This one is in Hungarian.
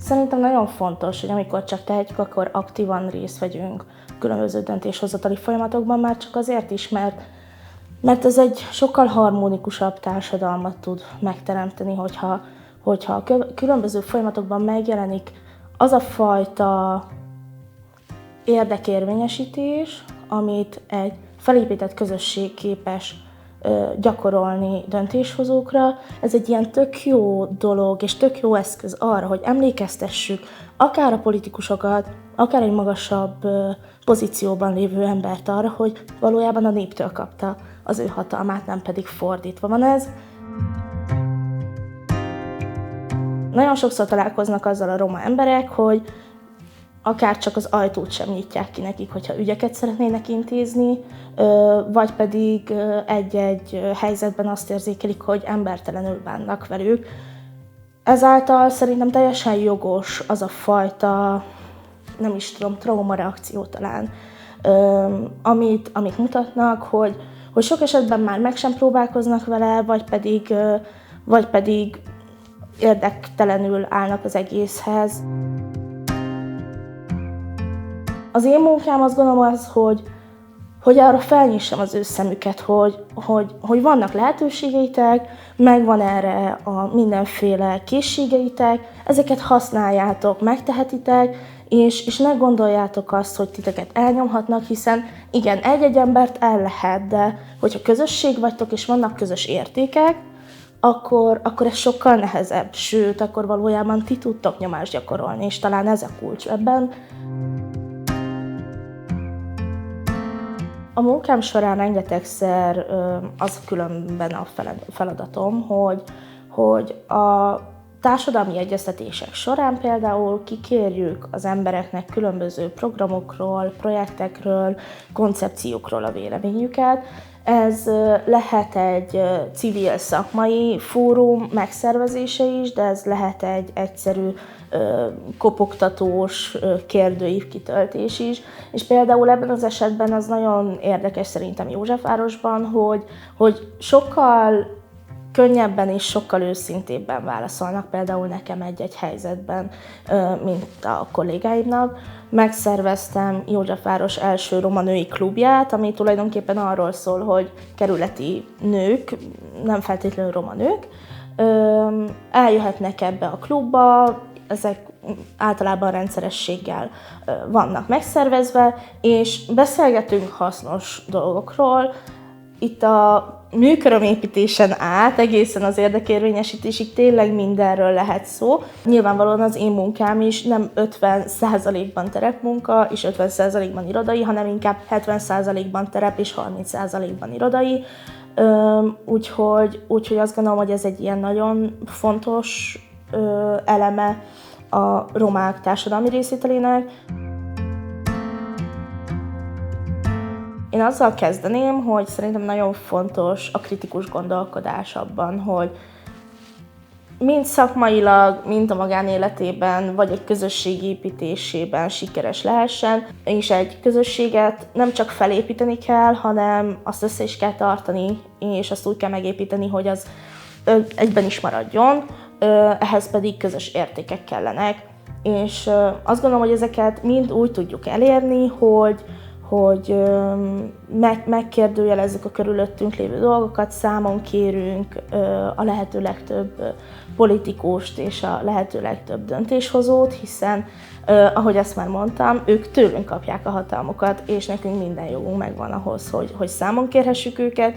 Szerintem nagyon fontos, hogy amikor csak tehetjük, akkor aktívan részt vegyünk különböző döntéshozatali folyamatokban, már csak azért is, mert ez egy sokkal harmonikusabb társadalmat tud megteremteni, hogyha a különböző folyamatokban megjelenik az a fajta érdekérvényesítés, amit egy felépített közösség képes gyakorolni döntéshozókra. Ez egy ilyen tök jó dolog, és tök jó eszköz arra, hogy emlékeztessük akár a politikusokat, akár egy magasabb pozícióban lévő embert arra, hogy valójában a néptől kapta az ő hatalmát, nem pedig fordítva van ez. Nagyon sokszor találkoznak azzal a roma emberek, hogy akár csak az ajtót sem nyitják ki nekik, hogyha ügyeket szeretnének intézni, vagy pedig egy-egy helyzetben azt érzékelik, hogy embertelenül bánnak velük. Ezáltal szerintem teljesen jogos az a fajta, nem is tudom, traumareakció talán, amit mutatnak, hogy sok esetben már meg sem próbálkoznak vele, vagy pedig érdektelenül állnak az egészhez. Az én munkám azt gondolom az, hogy arra felnyissam az ő szemüket, hogy vannak lehetőségeitek, megvan erre a mindenféle készségeitek, ezeket használjátok, megtehetitek, és ne gondoljátok azt, hogy titeket elnyomhatnak, hiszen igen, egy-egy embert el lehet, de hogyha közösség vagytok és vannak közös értékek, akkor ez sokkal nehezebb, sőt, akkor valójában ti tudtok nyomást gyakorolni, és talán ez a kulcs ebben. A munkám során rengetegszer az különben a feladatom, hogy a társadalmi egyeztetések során például kikérjük az embereknek különböző programokról, projektekről, koncepciókról a véleményüket. Ez lehet egy civil szakmai fórum megszervezése is, de ez lehet egy egyszerű kopogtatós kérdőív kitöltés is. És például ebben az esetben az nagyon érdekes szerintem Józsefvárosban, hogy sokkal könnyebben és sokkal őszintébben válaszolnak például nekem egy-egy helyzetben, mint a kollégáimnak. Megszerveztem Józsefváros első roma női klubját, ami tulajdonképpen arról szól, hogy kerületi nők, nem feltétlenül roma nők, eljöhetnek ebbe a klubba, ezek általában rendszerességgel vannak megszervezve, és beszélgetünk hasznos dolgokról. Itt a műkörömépítésen át egészen az érdekérvényesítésig tényleg mindenről lehet szó. Nyilvánvalóan az én munkám is nem 50%-ban terepmunka és 50%-ban irodai, hanem inkább 70%-ban terep és 30%-ban irodai. Úgyhogy azt gondolom, hogy ez egy ilyen nagyon fontos eleme a romák társadalmi részvételének. Én azzal kezdeném, hogy szerintem nagyon fontos a kritikus gondolkodás abban, hogy mind szakmailag, mind a magánéletében, vagy egy közösség építésében sikeres lehessen, és egy közösséget nem csak felépíteni kell, hanem azt össze is kell tartani, és azt úgy kell megépíteni, hogy az egyben is maradjon, ehhez pedig közös értékek kellenek. És azt gondolom, hogy ezeket mind úgy tudjuk elérni, hogy megkérdőjelezzük a körülöttünk lévő dolgokat, számon kérünk a lehető legtöbb politikust és a lehető legtöbb döntéshozót, hiszen, ahogy ezt már mondtam, ők tőlünk kapják a hatalmukat, és nekünk minden jogunk megvan ahhoz, hogy számon kérhessük őket.